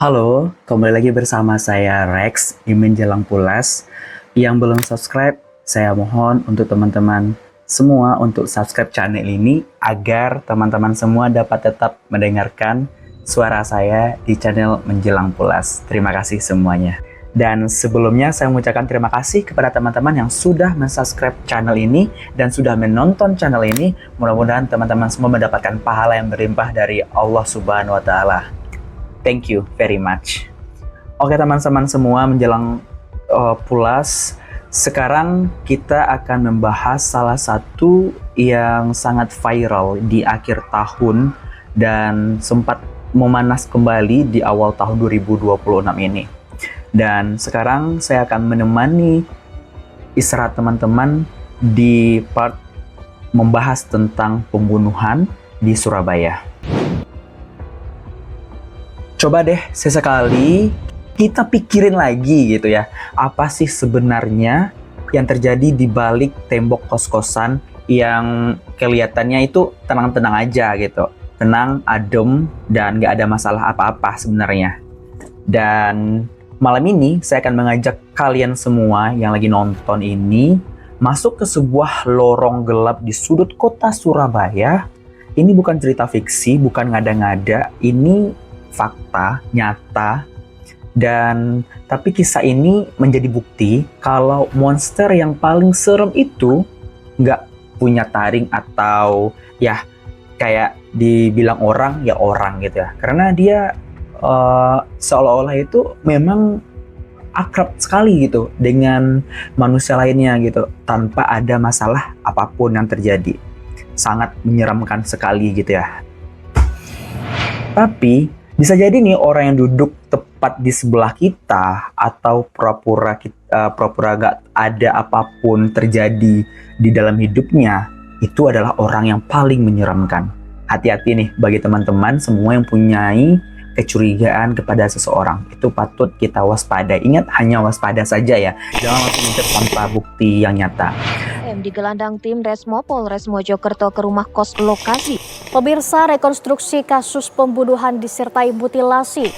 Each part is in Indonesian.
Halo, kembali lagi bersama saya Rex di Menjelang Pulas. Yang belum subscribe, saya mohon untuk teman-teman semua untuk subscribe channel ini agar teman-teman semua dapat tetap mendengarkan suara saya di channel Menjelang Pulas. Terima kasih semuanya. Dan sebelumnya saya mengucapkan terima kasih kepada teman-teman yang sudah mensubscribe channel ini dan sudah menonton channel ini. Mudah-mudahan teman-teman semua mendapatkan pahala yang berlimpah dari Allah Subhanahu wa Ta'ala. Thank you very much. Oke teman-teman semua, menjelang pulas, sekarang kita akan membahas salah satu yang sangat viral di akhir tahun dan sempat memanas kembali di awal tahun 2026 ini. Dan sekarang saya akan menemani istirahat teman-teman di part membahas tentang pembunuhan di Surabaya. Coba deh sesekali kita pikirin lagi gitu ya, apa sih sebenarnya yang terjadi di balik tembok kos-kosan yang kelihatannya itu tenang-tenang aja gitu, tenang, adem, dan gak ada masalah apa-apa sebenarnya. Dan malam ini saya akan mengajak kalian semua yang lagi nonton ini masuk ke sebuah lorong gelap di sudut kota Surabaya. Ini bukan cerita fiksi, bukan ngada-ngada, ini fakta nyata, dan tapi kisah ini menjadi bukti kalau monster yang paling serem itu nggak punya taring atau ya kayak dibilang orang ya orang gitu ya, karena dia seolah-olah itu memang akrab sekali gitu dengan manusia lainnya gitu tanpa ada masalah apapun yang terjadi. Sangat menyeramkan sekali gitu ya. Tapi bisa jadi nih orang yang duduk tepat di sebelah kita atau pura-pura gak ada apapun terjadi di dalam hidupnya, itu adalah orang yang paling menyeramkan. Hati-hati nih bagi teman-teman semua yang punyai kecurigaan kepada seseorang. Itu patut kita waspada. Ingat, hanya waspada saja ya. Jangan langsung mencet tanpa bukti yang nyata. Digelandang tim Resmo Polres Mojokerto ke rumah kos lokasi. Pemirsa, rekonstruksi kasus pembunuhan disertai mutilasi.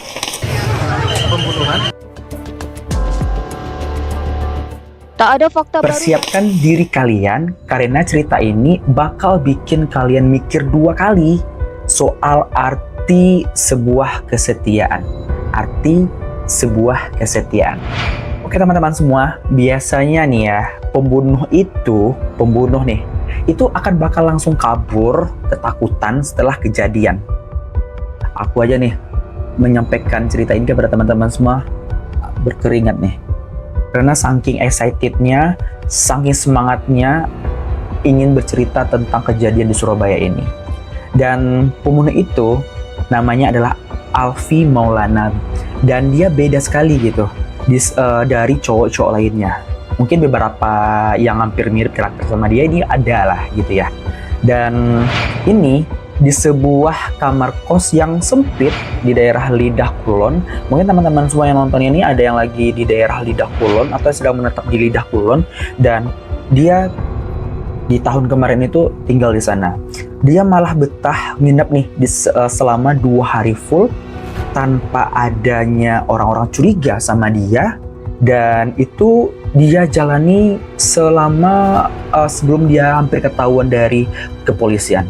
Tak ada fakta baru. Persiapkan diri kalian karena cerita ini bakal bikin kalian mikir dua kali soal arti sebuah kesetiaan. Arti sebuah kesetiaan. Oke teman-teman semua, biasanya nih ya, pembunuh nih, itu akan bakal langsung kabur ketakutan setelah kejadian. Aku aja nih menyampaikan cerita ini kepada teman-teman semua berkeringat nih. Karena saking excitednya, saking semangatnya ingin bercerita tentang kejadian di Surabaya ini. Dan pembunuh itu namanya adalah Alfi Maulana. Dan dia beda sekali gitu dari cowok-cowok lainnya. Mungkin beberapa yang hampir mirip karakter sama dia ini ada lah gitu ya. Dan ini di sebuah kamar kos yang sempit di daerah Lidah Kulon. Mungkin teman-teman semua yang nonton ini ada yang lagi di daerah Lidah Kulon atau sedang menetap di Lidah Kulon, dan dia di tahun kemarin itu tinggal di sana. Dia malah betah nginep nih selama 2 hari full tanpa adanya orang-orang curiga sama dia. Dan itu dia jalani selama sebelum dia hampir ketahuan dari kepolisian,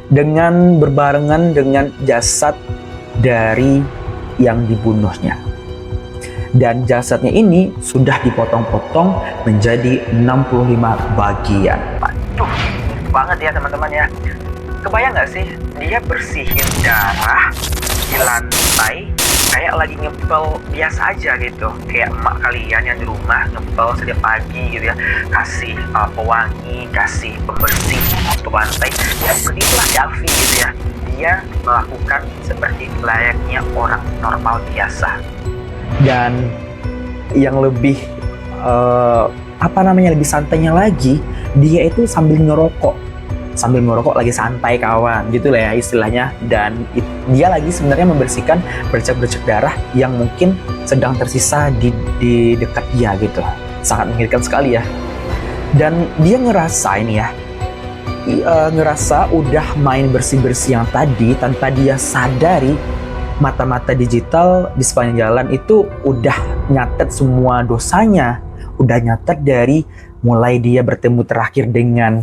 dengan berbarengan dengan jasad dari yang dibunuhnya. Dan jasadnya ini sudah dipotong-potong menjadi 65 bagian. Aduh, banget ya teman-teman ya. Kebayang nggak sih dia bersihin darah di lantai kayak lagi ngepel biasa aja gitu, kayak emak kalian yang di rumah ngepel setiap pagi gitu ya, kasih pewangi, kasih pembersih untuk lantai ya, seperti itulah si Alfi gitu ya. Dia melakukan seperti layaknya orang normal biasa. Dan yang lebih lebih santainya lagi, dia itu sambil ngerokok lagi santai kawan gitu lah ya istilahnya. Dan dia lagi sebenarnya membersihkan bercak-bercak darah yang mungkin sedang tersisa di dekat dia gitu. Sangat mengerikan sekali ya. Dan dia ngerasa ini ya, ngerasa udah main bersih-bersih yang tadi tanpa dia sadari mata-mata digital di sepanjang jalan itu udah nyatet semua dosanya, udah nyatet dari mulai dia bertemu terakhir dengan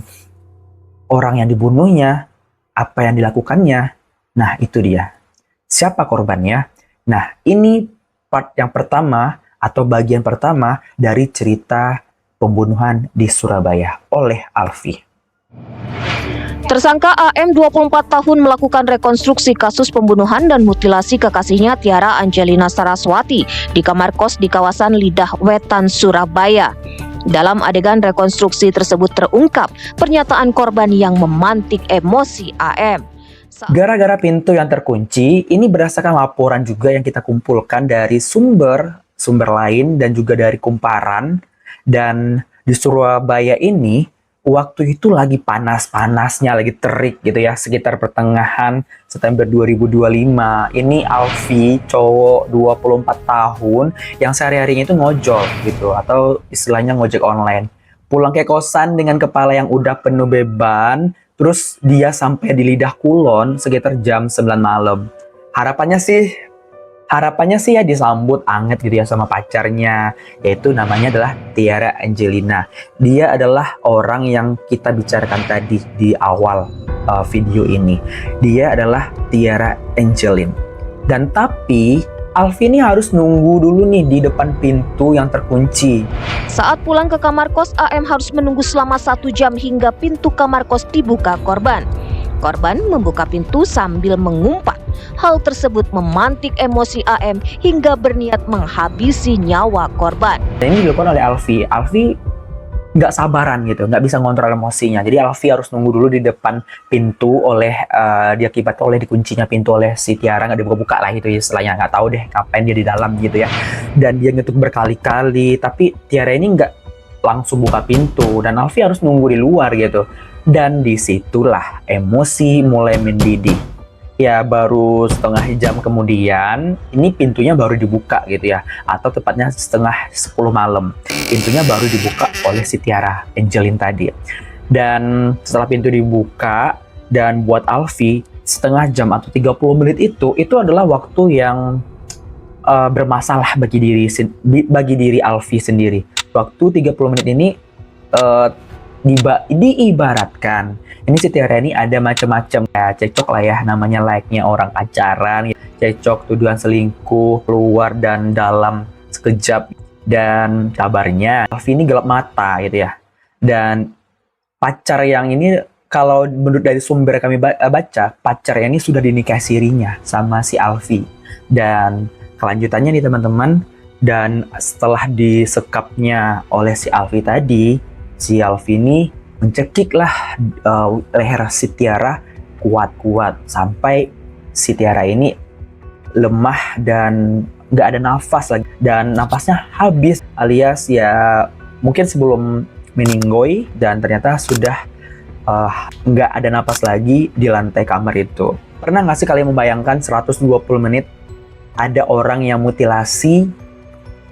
orang yang dibunuhnya, apa yang dilakukannya. Nah, itu dia. Siapa korbannya? Nah, ini part yang pertama atau bagian pertama dari cerita pembunuhan di Surabaya oleh Alfi. Tersangka AM 24 tahun melakukan rekonstruksi kasus pembunuhan dan mutilasi kekasihnya Tiara Angelina Saraswati di kamar kos di kawasan Lidah Wetan, Surabaya. Dalam adegan rekonstruksi tersebut terungkap pernyataan korban yang memantik emosi AM. Gara-gara pintu yang terkunci, ini berdasarkan laporan juga yang kita kumpulkan dari sumber lain dan juga dari kumparan. Dan di Surabaya ini, waktu itu lagi panas-panasnya, lagi terik gitu ya, sekitar pertengahan September 2025. Ini Alfi, cowok 24 tahun, yang sehari-harinya itu ngojol gitu, atau istilahnya ngojek online. Pulang ke kosan dengan kepala yang udah penuh beban, terus dia sampai di Lidah Kulon sekitar jam 9 malam. Harapannya sih ya disambut anget gitu ya sama pacarnya, yaitu namanya adalah Tiara Angelina. Dia adalah orang yang kita bicarakan tadi di awal video ini. Dia adalah Tiara Angelina. Dan tapi Alfi ini harus nunggu dulu nih di depan pintu yang terkunci. Saat pulang ke kamar kos, AM harus menunggu selama 1 jam hingga pintu kamar kos dibuka korban. Korban membuka pintu sambil mengumpat. Hal tersebut memantik emosi AM hingga berniat menghabisi nyawa korban. Dan ini dilakukan oleh Alfi. Alfi nggak sabaran gitu, nggak bisa ngontrol emosinya. Jadi Alfi harus nunggu dulu di depan pintu diakibatkan oleh dikuncinya pintu oleh si Tiara, nggak dibuka-buka lah gitu ya istilahnya. Nggak tahu deh ngapain dia di dalam gitu ya. Dan dia ngetuk berkali-kali, tapi Tiara ini nggak langsung buka pintu dan Alfi harus nunggu di luar gitu. Dan disitulah emosi mulai mendidih. Ya baru setengah jam kemudian ini pintunya baru dibuka gitu ya, atau tepatnya setengah 10 malam pintunya baru dibuka oleh si Tiara Angelina tadi. Dan setelah pintu dibuka, dan buat Alfi setengah jam atau 30 menit itu adalah waktu yang bermasalah bagi diri Alfi sendiri. Waktu 30 menit ini diibaratkan ini si Tiara ini ada macam-macam ya, cekcok lah ya, namanya like-nya orang pacaran, cekcok, tuduhan selingkuh, keluar dan dalam sekejap. Dan kabarnya Alfi ini gelap mata gitu ya. Dan pacar yang ini, kalau menurut dari sumber kami baca, pacar yang ini sudah dinikah sirinya sama si Alfi. Dan kelanjutannya nih teman-teman, dan setelah disekapnya oleh si Alfi tadi, si Alfi ini mencekiklah leher si Tiara kuat-kuat sampai si Tiara ini lemah dan nggak ada nafas lagi, dan napasnya habis alias ya mungkin sebelum meninggoy, dan ternyata sudah nggak ada napas lagi di lantai kamar itu. Pernah nggak sih kalian membayangkan 120 menit ada orang yang mutilasi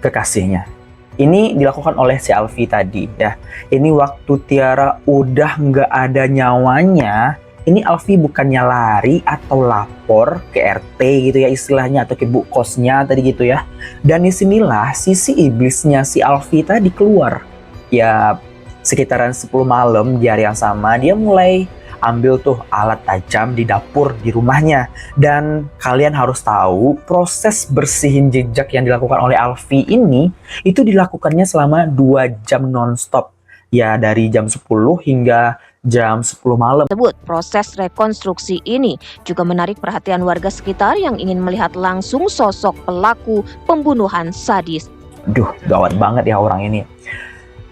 kekasihnya? Ini dilakukan oleh si Alfi tadi ya. Ini waktu Tiara udah nggak ada nyawanya, ini Alfi bukannya lari atau lapor ke RT gitu ya istilahnya, atau ke bu kosnya tadi gitu ya. Dan disinilah sisi iblisnya si Alfi tadi keluar. Ya sekitaran 10 malam di hari yang sama, dia mulai ambil tuh alat tajam di dapur di rumahnya. Dan kalian harus tahu proses bersihin jejak yang dilakukan oleh Alfi ini itu dilakukannya selama 2 jam nonstop. Ya dari jam 10 hingga jam 10 malam. Proses rekonstruksi ini juga menarik perhatian warga sekitar yang ingin melihat langsung sosok pelaku pembunuhan sadis. Duh, gawat banget ya orang ini.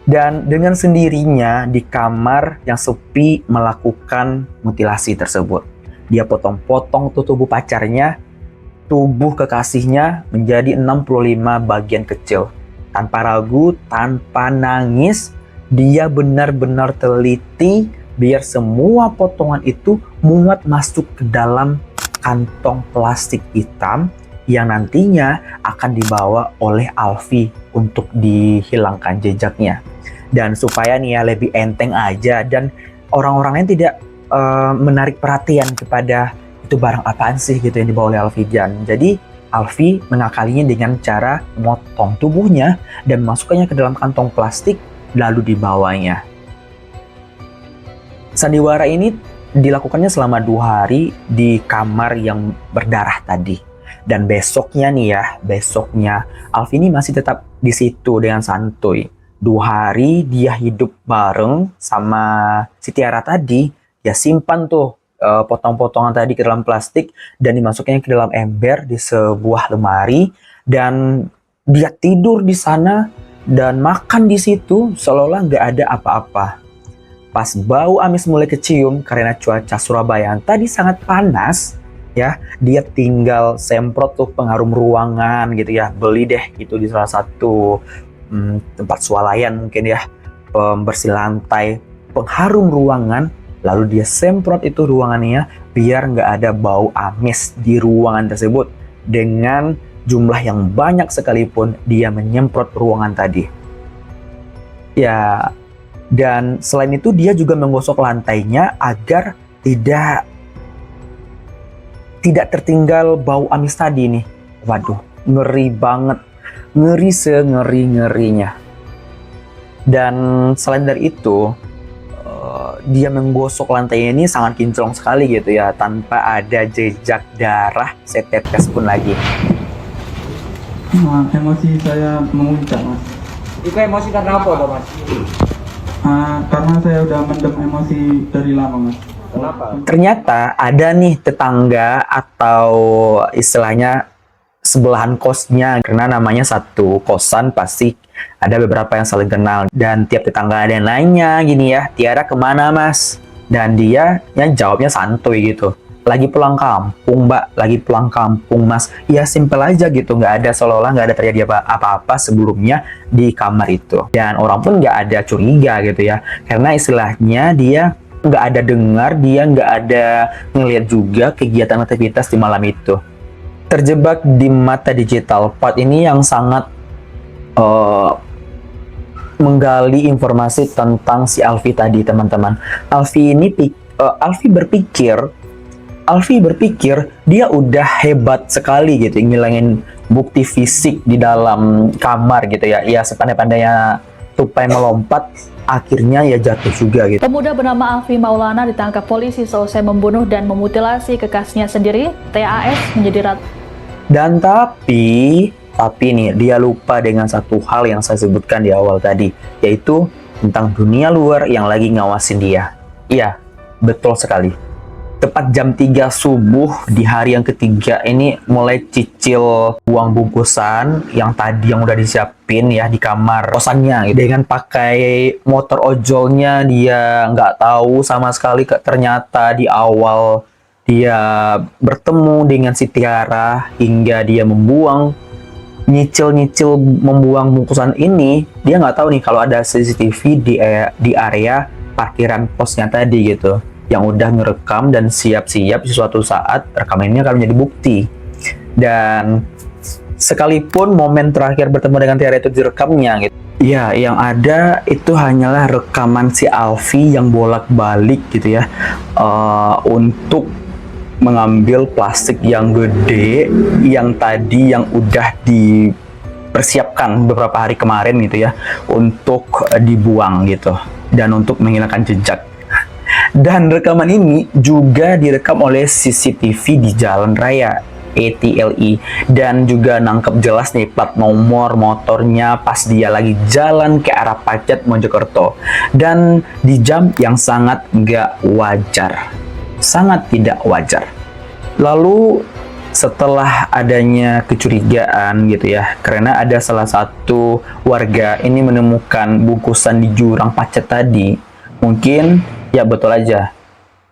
Dan dengan sendirinya di kamar yang sepi melakukan mutilasi tersebut. Dia potong-potong tubuh pacarnya, tubuh kekasihnya menjadi 65 bagian kecil. Tanpa ragu, tanpa nangis, dia benar-benar teliti biar semua potongan itu muat masuk ke dalam kantong plastik hitam yang nantinya akan dibawa oleh Alfi untuk dihilangkan jejaknya. Dan supaya nih ya lebih enteng aja dan orang-orangnya tidak menarik perhatian kepada itu barang apaan sih gitu yang dibawa oleh Alfidian. Jadi Alfi mengakalinya dengan cara memotong tubuhnya dan memasukkannya ke dalam kantong plastik lalu dibawanya. Sandiwara ini dilakukannya selama 2 hari di kamar yang berdarah tadi. Dan besoknya Alfi ini masih tetap di situ dengan santuy. 2 hari dia hidup bareng sama si Tiara tadi. Dia simpan tuh potong-potongan tadi ke dalam plastik dan dimasukkannya ke dalam ember di sebuah lemari, dan dia tidur di sana dan makan di situ seolah-olah nggak ada apa-apa. Pas bau amis mulai kecium karena cuaca Surabaya yang tadi sangat panas, ya, dia tinggal semprot tuh pengharum ruangan gitu ya. Beli deh itu di salah satu tempat swalayan mungkin ya, pembersih lantai, pengharum ruangan. Lalu dia semprot itu ruangannya biar nggak ada bau amis di ruangan tersebut. Dengan jumlah yang banyak sekalipun dia menyemprot ruangan tadi. Ya, dan selain itu dia juga menggosok lantainya agar tidak tertinggal bau amis tadi nih. Waduh, ngeri banget. Ngeri sengeri-ngerinya. Dan selain dari itu, dia menggosok lantainya ini sangat kinclong sekali gitu ya, tanpa ada jejak darah setetes pun lagi. Emosi saya memuncak, Mas. Itu emosi karena apa, Mas? Karena saya udah mendem emosi dari lama, Mas. Kenapa? Ternyata ada nih tetangga atau istilahnya sebelahan kosnya, karena namanya satu kosan pasti ada beberapa yang saling kenal, dan tiap tetangga ada yang nanya gini ya, Tiara kemana Mas? Dan dia jawabnya santuy gitu, lagi pulang kampung Mbak, lagi pulang kampung Mas. Ya simple aja gitu, nggak ada seolah-olah nggak ada terjadi apa-apa sebelumnya di kamar itu, dan orang pun nggak ada curiga gitu ya, karena istilahnya dia nggak ada dengar, dia nggak ada ngelihat juga kegiatan aktivitas di malam itu. Terjebak di mata digital part ini yang sangat menggali informasi tentang si Alfi tadi, teman-teman. Alfi berpikir dia udah hebat sekali gitu, ngilangin bukti fisik di dalam kamar gitu ya. Ya sepandai-pandainya tupai melompat, akhirnya ya jatuh juga gitu. Pemuda bernama Alfi Maulana ditangkap polisi selesai membunuh dan memutilasi kekasihnya sendiri. TAS menjadi Dan tapi nih dia lupa dengan satu hal yang saya sebutkan di awal tadi, yaitu tentang dunia luar yang lagi ngawasin dia. Iya, betul sekali. Tepat jam 3 subuh di hari yang ketiga ini mulai cicil uang bungkusan yang tadi yang udah disiapin ya di kamar kosannya. Dengan pakai motor ojolnya, dia nggak tahu sama sekali ternyata di awal dia bertemu dengan si Tiara hingga dia nyicil membuang bungkusan ini. Dia nggak tahu nih kalau ada CCTV di area parkiran posnya tadi gitu, yang udah ngerekam dan siap-siap suatu saat rekaman ini akan menjadi bukti. Dan sekalipun momen terakhir bertemu dengan Tiara itu direkamnya gitu, ya yang ada itu hanyalah rekaman si Alfi yang bolak-balik gitu ya, untuk mengambil plastik yang gede yang tadi yang udah dipersiapkan beberapa hari kemarin gitu ya, untuk dibuang gitu dan untuk menghilangkan jejak. Dan rekaman ini juga direkam oleh CCTV di jalan raya ETLI, dan juga nangkep jelas nih plat nomor motornya pas dia lagi jalan ke arah Pacet Mojokerto, dan di jam yang sangat nggak wajar, sangat tidak wajar. Lalu setelah adanya kecurigaan gitu ya, karena ada salah satu warga ini menemukan bungkusan di jurang Pacet tadi, mungkin ya betul aja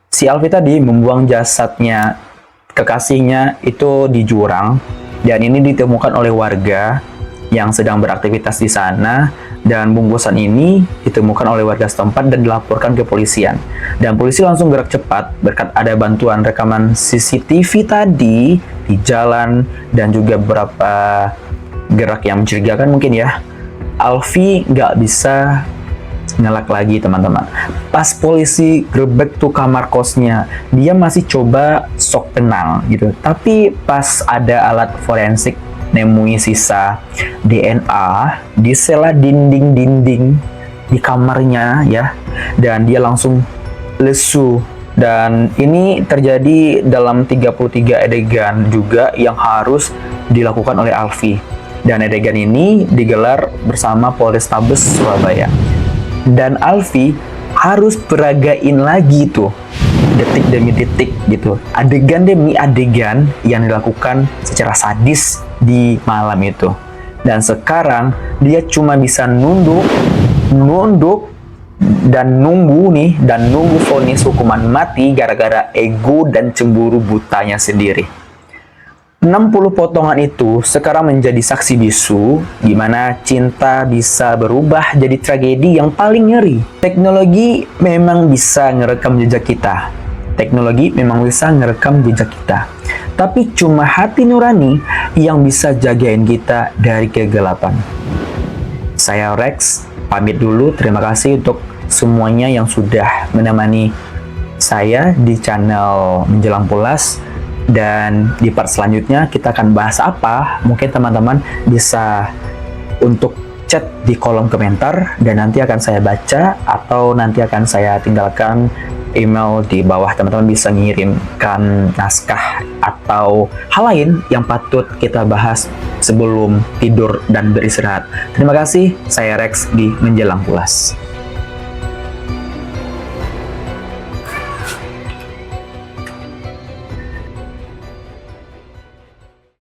si Alfi tadi membuang jasadnya kekasihnya itu di jurang, dan ini ditemukan oleh warga yang sedang beraktivitas di sana, dan bungkusan ini ditemukan oleh warga setempat dan dilaporkan ke polisian. Dan polisi langsung gerak cepat berkat ada bantuan rekaman CCTV tadi di jalan dan juga beberapa gerak yang mencurigakan mungkin ya. Alfi nggak bisa nyelak lagi teman-teman. Pas polisi grebek tuh kamar kosnya, dia masih coba sok tenang gitu. Tapi pas ada alat forensik nemui sisa DNA di sela dinding-dinding di kamarnya ya, dan dia langsung lesu. Dan ini terjadi dalam 33 adegan juga yang harus dilakukan oleh Alfi. Dan adegan ini digelar bersama Polrestabes Surabaya. Dan Alfi harus peragain lagi tuh detik demi detik gitu, adegan demi adegan yang dilakukan secara sadis di malam itu. Dan sekarang dia cuma bisa nunduk dan nunggu vonis hukuman mati gara-gara ego dan cemburu butanya sendiri. 60 potongan itu sekarang menjadi saksi bisu gimana cinta bisa berubah jadi tragedi yang paling ngeri. Teknologi memang bisa ngerekam jejak kita. Tapi cuma hati nurani yang bisa jagain kita dari kegelapan. Saya Rex, pamit dulu. Terima kasih untuk semuanya yang sudah menemani saya di channel Menjelang Pulas. Dan di part selanjutnya kita akan bahas apa? Mungkin teman-teman bisa untuk chat di kolom komentar dan nanti akan saya baca, atau nanti akan saya tinggalkan email di bawah. Teman-teman bisa mengirimkan naskah atau hal lain yang patut kita bahas sebelum tidur dan beristirahat. Terima kasih, saya Rex di Menjelang Pulas.